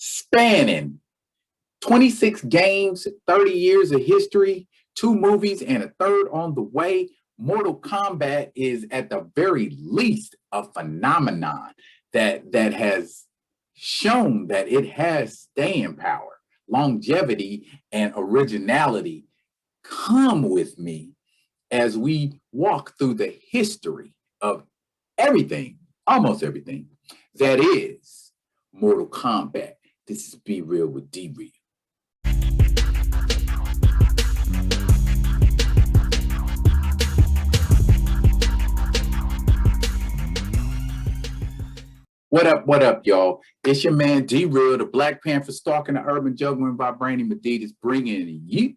spanning 26 games, 30 years of history, 2 movies, and a third on the way. Mortal Kombat is at the very least a phenomenon that has shown that it has staying power, longevity, and originality. Come with me as we walk through the history of everything, almost everything, that is Mortal Kombat. This is Be Real with D Real. What up, y'all? It's your man D Real, the Black Panther stalking the urban juggling vibranium Adidas, bringing you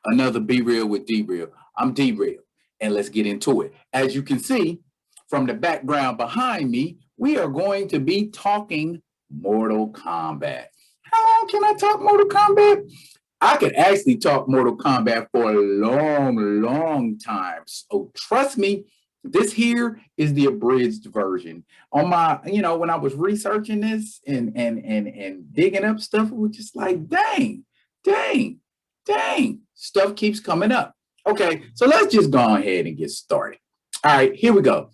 another Be Real with D Real. I'm D Real, and let's get into it. As you can see from the background behind me, we are going to be talking Mortal Kombat. How long can I talk Mortal Kombat? I could actually talk Mortal Kombat for a long time. So trust me, this here is the abridged version. On my, when I was researching this and digging up stuff, it was just like, dang, stuff keeps coming up. Okay, so let's just go ahead and get started. All right, here we go.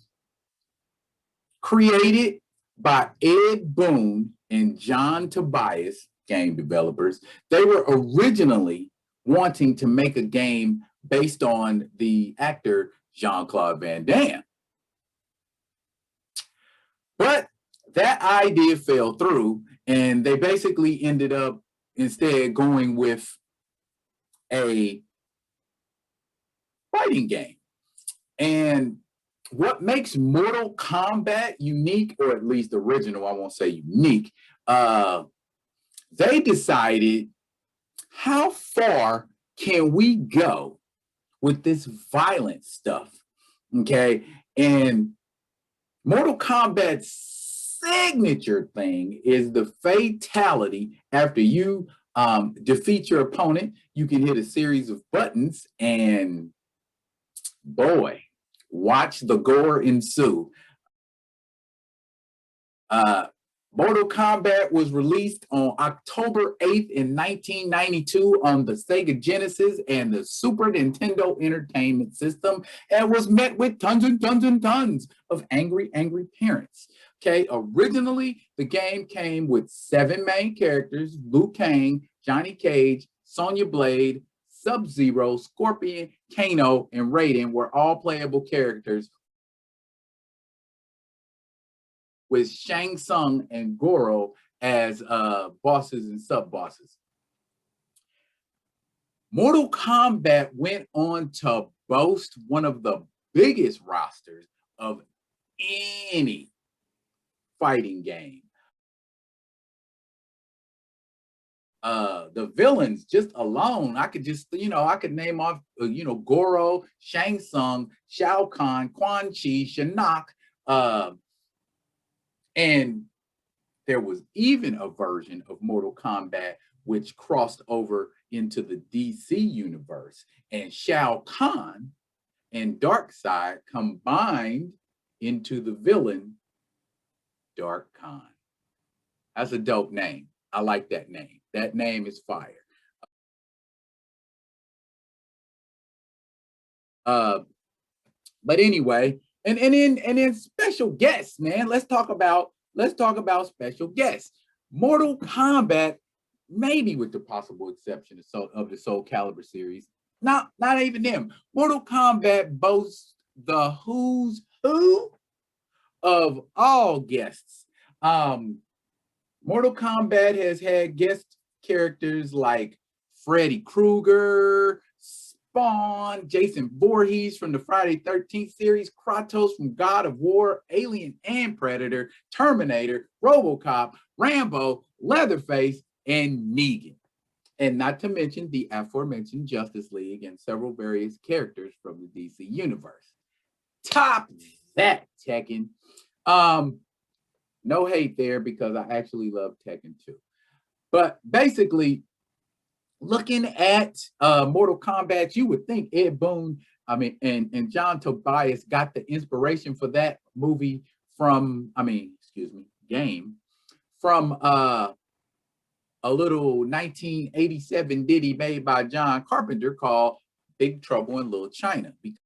Created by Ed Boon and John Tobias, game developers, they were originally wanting to make a game based on the actor Jean-Claude Van Damme. But that idea fell through, and they basically ended up instead going with a fighting game. And what makes Mortal Kombat unique, or at least original, I won't say unique, they decided, how far can we go with this violent stuff? Okay. And Mortal Kombat's signature thing is the fatality. After you defeat your opponent, you can hit a series of buttons and boy, watch the gore ensue. Mortal Kombat was released on October 8th in 1992 on the Sega Genesis and the Super Nintendo Entertainment System, and was met with tons and tons of angry parents. Okay, originally the game came with 7 main characters: Liu Kang, Johnny Cage, Sonya Blade, Sub-Zero, Scorpion, Kano, and Raiden were all playable characters, with Shang Tsung and Goro as bosses and sub-bosses. Mortal Kombat went on to boast one of the biggest rosters of any fighting game. The villains just alone, I could name off, Goro, Shang Tsung, Shao Kahn, Quan Chi, Shinnok, and there was even a version of Mortal Kombat which crossed over into the DC universe, and Shao Kahn and Darkseid combined into the villain Dark Khan. That's a dope name. I like that name. That name is fire. But anyway, and then special guests, man. Let's talk about special guests. Mortal Kombat, maybe with the possible exception of the Soul Calibur series, not even them. Mortal Kombat boasts the who's who of all guests. Mortal Kombat has had guest characters like Freddy Krueger, Spawn, Jason Voorhees from the Friday 13th series, Kratos from God of War, Alien and Predator, Terminator, RoboCop, Rambo, Leatherface, and Negan. And not to mention the aforementioned Justice League and several various characters from the DC universe. Top that, Tekken. No hate there, because I actually love Tekken 2. But basically, looking at Mortal Kombat, you would think Ed Boon, and John Tobias got the inspiration for that game from a little 1987 ditty made by John Carpenter called Big Trouble in Little China because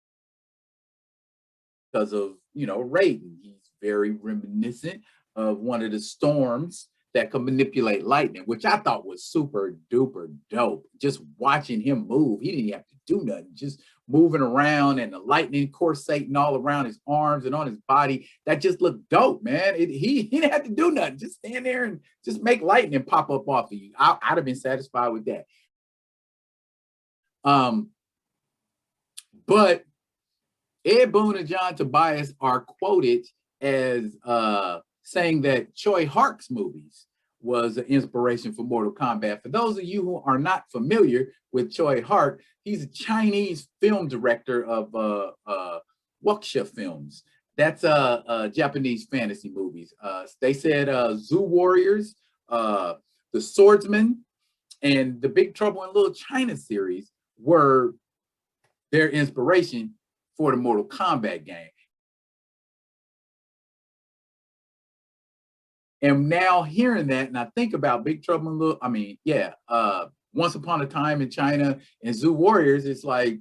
of, Raiden. He's very reminiscent of one of the storms that could manipulate lightning, which I thought was super duper dope. Just watching him move, he didn't have to do nothing, just moving around and the lightning corsating all around his arms and on his body. That just looked dope, man. He didn't have to do nothing, just stand there and just make lightning pop up off of you. I'd have been satisfied with that. But Ed Boon and John Tobias are quoted as saying that Choi Hark's movies was an inspiration for Mortal Kombat. For those of you who are not familiar with Choi Hark, he's a Chinese film director of wuxia films. That's Japanese fantasy movies. They said Zoo Warriors, The Swordsman, and the Big Trouble in Little China series were their inspiration for the Mortal Kombat game. And now hearing that, and I think about Big Trouble in Little, Once Upon a Time in China and Zoo Warriors, it's like,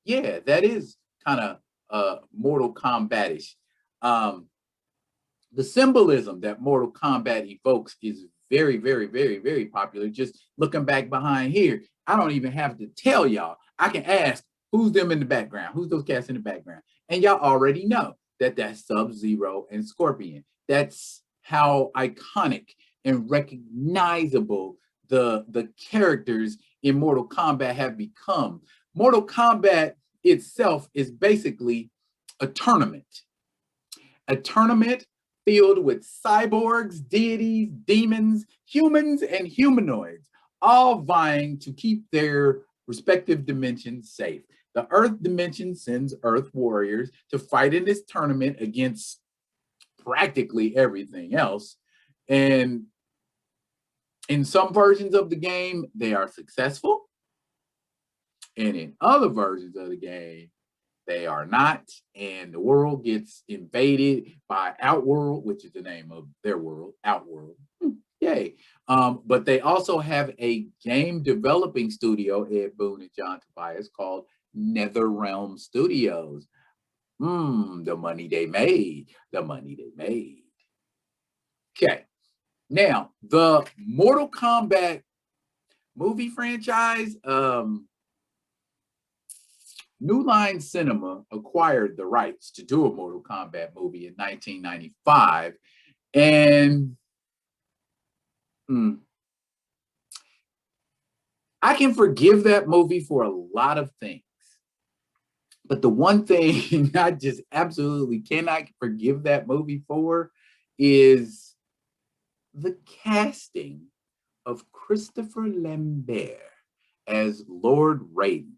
yeah, that is kind of Mortal Kombat-ish. The symbolism that Mortal Kombat evokes is very, very, very, very popular. Just looking back behind here, I don't even have to tell y'all. I can ask, who's them in the background? Who's those cats in the background? And y'all already know that that's Sub-Zero and Scorpion. That's how iconic and recognizable the characters in Mortal Kombat have become. Mortal Kombat itself is basically a tournament filled with cyborgs, deities, demons, humans, and humanoids, all vying to keep their respective dimensions safe. The Earth dimension sends Earth warriors to fight in this tournament against practically everything else. And in some versions of the game, they are successful. And in other versions of the game, they are not. And the world gets invaded by Outworld, which is the name of their world, Outworld. Yay. But they also have a game developing studio, Ed Boon and John Tobias, called NetherRealm Studios. The money they made. Okay. Now, the Mortal Kombat movie franchise, New Line Cinema acquired the rights to do a Mortal Kombat movie in 1995. And I can forgive that movie for a lot of things. But the one thing I just absolutely cannot forgive that movie for is the casting of Christopher Lambert as Lord Raiden.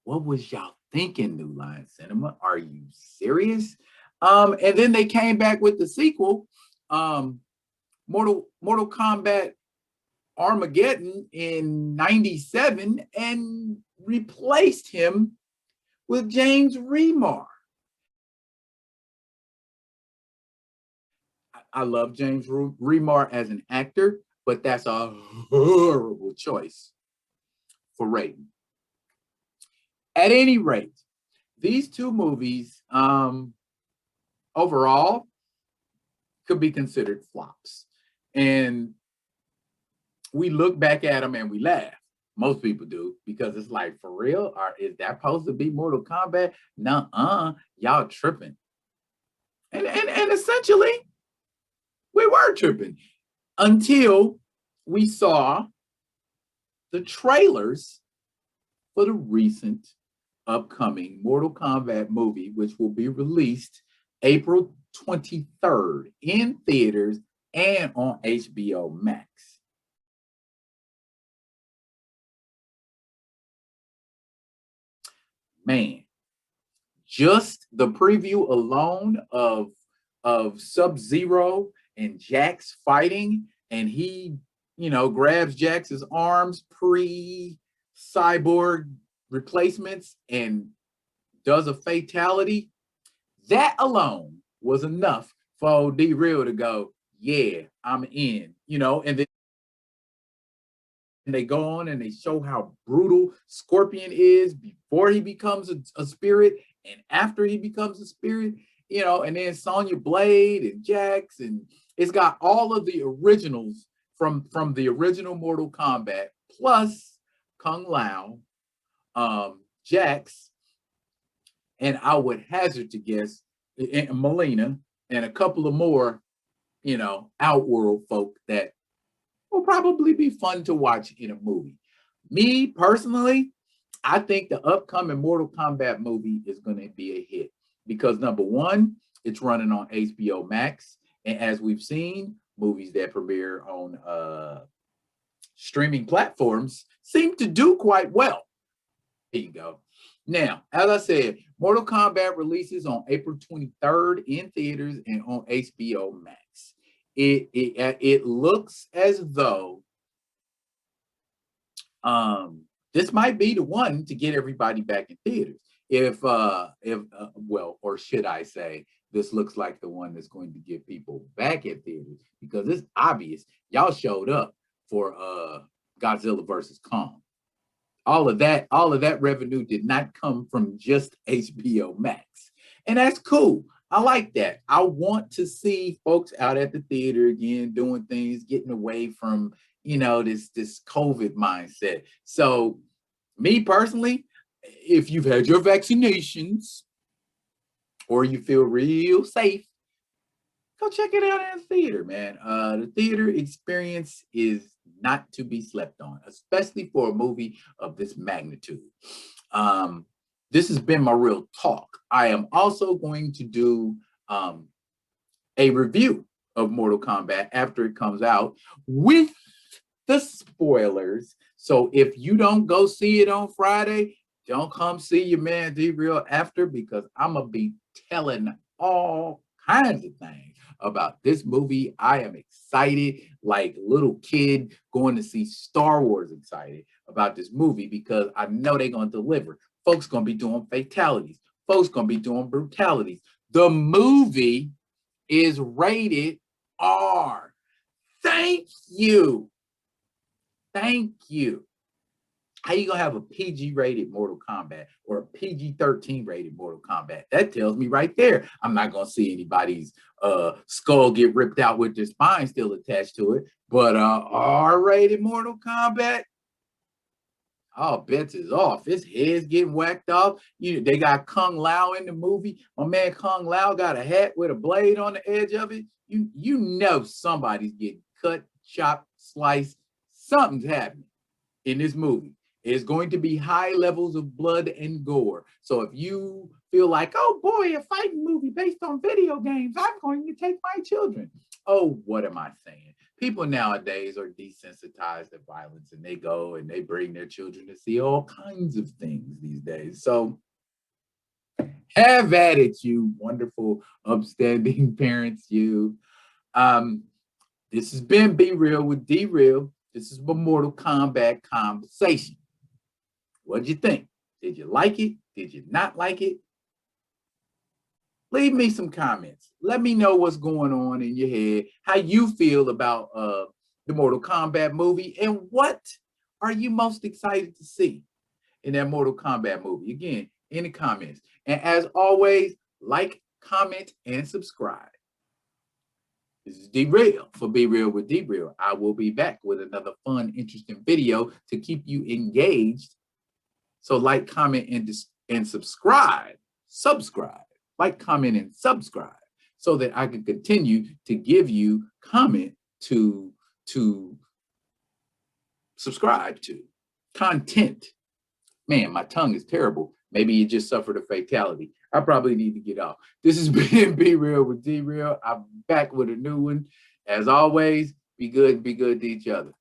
What was y'all thinking, New Line Cinema? Are you serious? And then they came back with the sequel, Mortal Kombat Armageddon in '97, and replaced him with James Remar. I love James Remar as an actor, but that's a horrible choice for Raiden. At any rate, these two movies overall could be considered flops. And we look back at them and we laugh. Most people do, because it's like, for real? Or is that supposed to be Mortal Kombat? Nuh-uh, y'all tripping. And essentially, we were tripping until we saw the trailers for the recent upcoming Mortal Kombat movie, which will be released April 23rd in theaters and on HBO Max. Man, just the preview alone of Sub-Zero and Jax fighting, and he, grabs Jax's arms pre-cyborg replacements and does a fatality. That alone was enough for D-Real to go, yeah, I'm in, and then they go on and they show how brutal Scorpion is before he becomes a spirit and after he becomes a spirit, and then Sonya Blade and Jax, and it's got all of the originals from the original Mortal Kombat plus Kung Lao, Jax, and I would hazard to guess Melina and a couple of more, outworld folk that will probably be fun to watch in a movie. Me personally, I think the upcoming Mortal Kombat movie is going to be a hit because number one, it's running on HBO Max, and as we've seen, movies that premiere on streaming platforms seem to do quite well. There you go. Now, as I said, Mortal Kombat releases on April 23rd in theaters and on HBO Max. It looks as though this might be the one to get everybody back in theaters. If well, or should I say, this looks like the one that's going to get people back at theaters because it's obvious y'all showed up for Godzilla versus Kong. All of that revenue did not come from just HBO Max. And that's cool. I like that. I want to see folks out at the theater again doing things, getting away from, this COVID mindset. So me personally, if you've had your vaccinations or you feel real safe, go check it out in the theater, man. The theater experience is not to be slept on, especially for a movie of this magnitude. This has been my real talk. I am also going to do a review of Mortal Kombat after it comes out with the spoilers. So if you don't go see it on Friday, don't come see your man D-Real after because I'm going to be telling all kinds of things about this movie. I am excited, like little kid going to see Star Wars excited about this movie because I know they're going to deliver. Folks going to be doing fatalities. Folks going to be doing brutalities. The movie is rated R. Thank you. Thank you. How you gonna have a PG rated Mortal Kombat or a PG-13 rated Mortal Kombat? That tells me right there, I'm not gonna see anybody's skull get ripped out with their spine still attached to it. But R-rated Mortal Kombat, all bets is off. His head's getting whacked off. They got Kung Lao in the movie. My man Kung Lao got a hat with a blade on the edge of it. You know somebody's getting cut, chopped, sliced. Something's happening in this movie. It's going to be high levels of blood and gore. So if you feel like, oh boy, a fighting movie based on video games, I'm going to take my children. Oh, what am I saying? People nowadays are desensitized to violence and they go and they bring their children to see all kinds of things these days. So have at it, you wonderful, upstanding parents, you. This has been Be Real with D-Real. This is a Mortal Kombat conversation. What'd you think? Did you like it? Did you not like it? Leave me some comments. Let me know what's going on in your head, how you feel about the Mortal Kombat movie, and what are you most excited to see in that Mortal Kombat movie? Again, in the comments. And as always, like, comment, and subscribe. This is D-Real for Be Real with D-Real. I will be back with another fun, interesting video to keep you engaged. So like, comment, and subscribe. Subscribe. Like, comment, and subscribe so that I can continue to give you comment to subscribe to. Content. Man, my tongue is terrible. Maybe you just suffered a fatality. I probably need to get off. This has been Be Real with D-Real. I'm back with a new one. As always, be good to each other.